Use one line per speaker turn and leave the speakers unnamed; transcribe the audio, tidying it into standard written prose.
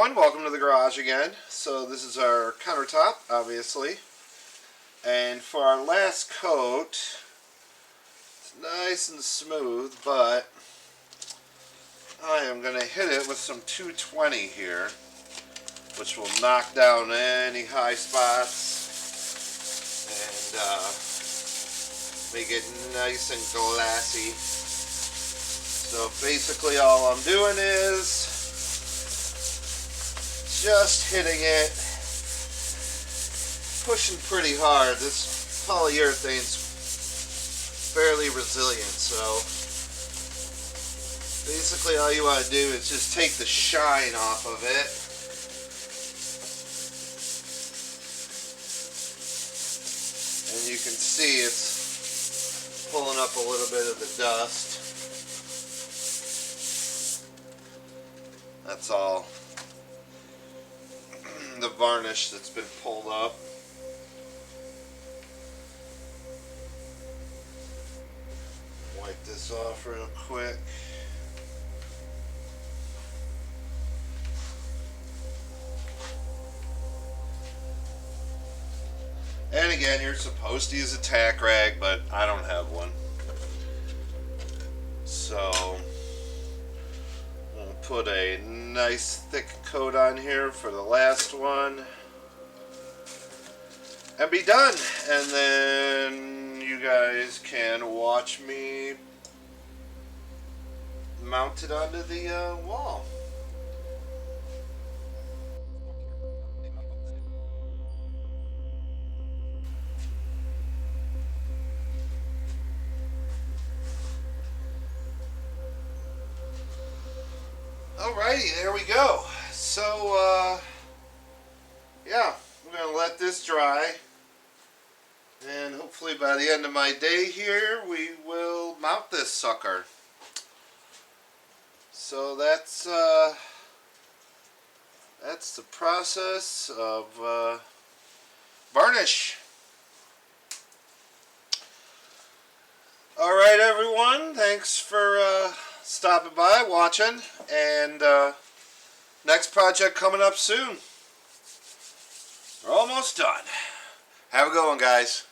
everyone, welcome to the garage again. So this is our countertop, obviously. And for our last coat, it's nice and smooth, but I am going to hit it with some 220 here, which will knock down any high spots and make it nice and glassy. So basically all I'm doing is just hitting it, pushing pretty hard. This polyurethane's fairly resilient, so basically all you want to do is just take the shine off of it. And you can see it's pulling up a little bit of the dust. That's all the varnish that's been pulled up. Wipe this off real quick. And again, you're supposed to use a tack rag, but I don't have one. So we'll put a nice thick coat on here for the last one and be done. And then you guys can watch me mount it onto the wall. Alrighty, there we go. So, yeah, I'm going to let this dry. And hopefully by the end of my day here, we will mount this sucker. So that's the process of varnish. Alright everyone, thanks for stopping by, watching, and next project coming up soon. We're almost done. Have a good one, guys.